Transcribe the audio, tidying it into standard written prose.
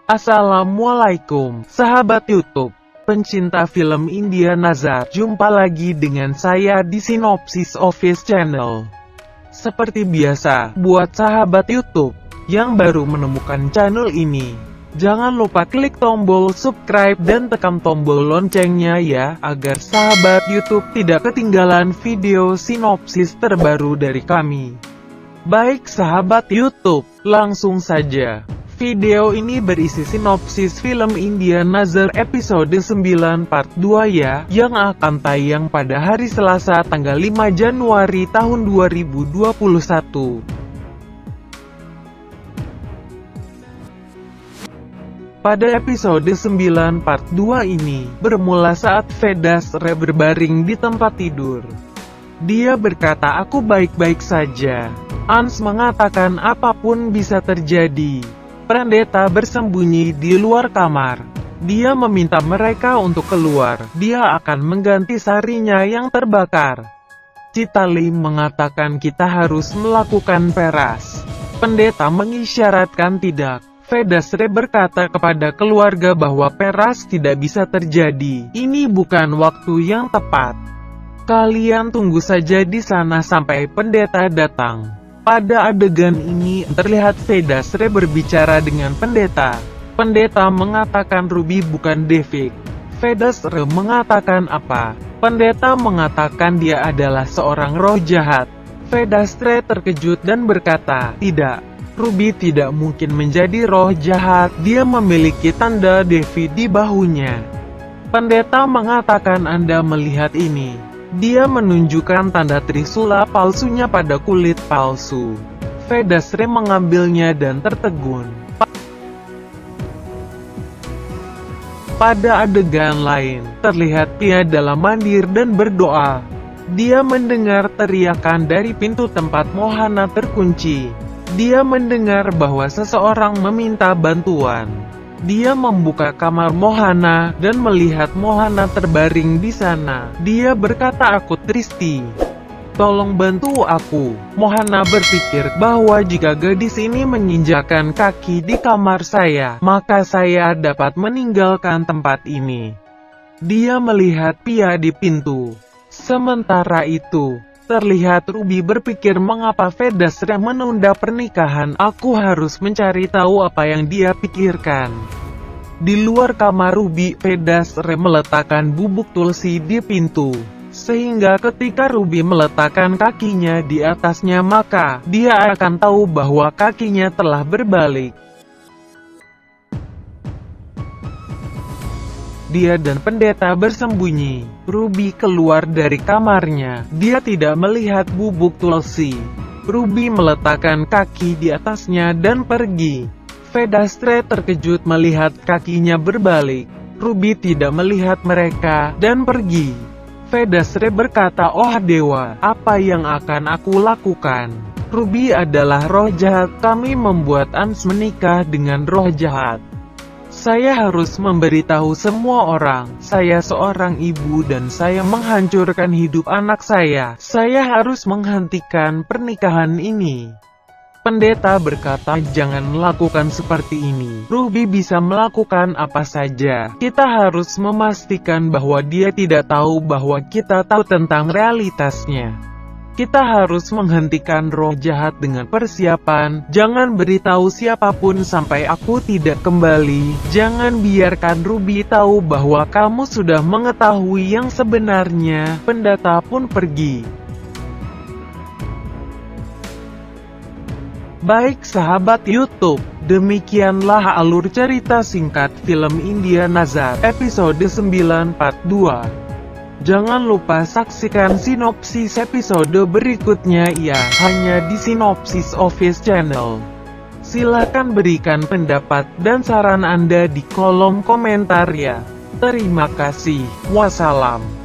Assalamualaikum, sahabat YouTube, pencinta film India Nazar. Jumpa lagi dengan saya di Sinopsis Office Channel. Seperti biasa, buat sahabat YouTube yang baru menemukan channel ini, jangan lupa klik tombol subscribe dan tekan tombol loncengnya ya, agar sahabat YouTube tidak ketinggalan video sinopsis terbaru dari kami. Baik sahabat YouTube, langsung saja. Video ini berisi sinopsis film India Nazar episode 9 part 2 ya, yang akan tayang pada hari Selasa tanggal 5 Januari tahun 2021. Pada episode 9 part 2 ini, bermula saat Vedasre berbaring di tempat tidur. Dia berkata, "Aku baik-baik saja." Ans mengatakan apapun bisa terjadi. Pendeta bersembunyi di luar kamar. Dia meminta mereka untuk keluar. Dia akan mengganti sarinya yang terbakar. Citali mengatakan kita harus melakukan peras. Pendeta mengisyaratkan tidak. Vedasre berkata kepada keluarga bahwa peras tidak bisa terjadi. Ini bukan waktu yang tepat. Kalian tunggu saja di sana sampai pendeta datang. Pada adegan ini, terlihat Vedasre berbicara dengan pendeta. Pendeta mengatakan Ruby bukan Devik. Vedasre mengatakan apa? Pendeta mengatakan dia adalah seorang roh jahat. Vedasre terkejut dan berkata, "Tidak, Ruby tidak mungkin menjadi roh jahat. Dia memiliki tanda Devi di bahunya." Pendeta mengatakan, "Anda melihat ini?" Dia menunjukkan tanda trisula palsunya pada kulit palsu. Vedasre mengambilnya dan tertegun. Pada adegan lain, terlihat Pia dalam mandir dan berdoa. Dia mendengar teriakan dari pintu tempat Mohana terkunci. Dia mendengar bahwa seseorang meminta bantuan. Dia membuka kamar Mohana dan melihat Mohana terbaring di sana. Dia berkata, "Aku Tristi. Tolong bantu aku." Mohana berpikir bahwa jika gadis ini menginjakkan kaki di kamar saya, maka saya dapat meninggalkan tempat ini. Dia melihat Pia di pintu. Sementara itu, terlihat Ruby berpikir, mengapa Vedasre menunda pernikahan? Aku harus mencari tahu apa yang dia pikirkan. Di luar kamar Ruby, Vedasre meletakkan bubuk tulsi di pintu. Sehingga ketika Ruby meletakkan kakinya di atasnya, maka dia akan tahu bahwa kakinya telah berbalik. Dia dan pendeta bersembunyi. Ruby keluar dari kamarnya. Dia tidak melihat bubuk tulsi. Ruby meletakkan kaki di atasnya dan pergi. Vedasre terkejut melihat kakinya berbalik. Ruby tidak melihat mereka dan pergi. Vedasre berkata, "Oh dewa, apa yang akan aku lakukan? Ruby adalah roh jahat. Kami membuat Ans menikah dengan roh jahat. Saya harus memberitahu semua orang. Saya seorang ibu dan saya menghancurkan hidup anak saya. Saya harus menghentikan pernikahan ini." Pendeta berkata, "Jangan melakukan seperti ini. Ruby bisa melakukan apa saja. Kita harus memastikan bahwa dia tidak tahu bahwa kita tahu tentang realitasnya. Kita harus menghentikan roh jahat dengan persiapan. Jangan beritahu siapapun sampai aku tidak kembali. Jangan biarkan Ruby tahu bahwa kamu sudah mengetahui yang sebenarnya." Pendeta pun pergi. Baik sahabat YouTube, demikianlah alur cerita singkat film India Nazar episode 9 part 2. Jangan lupa saksikan sinopsis episode berikutnya ya, hanya di Sinopsis Office Channel. Silakan berikan pendapat dan saran Anda di kolom komentar ya. Terima kasih. Wassalam.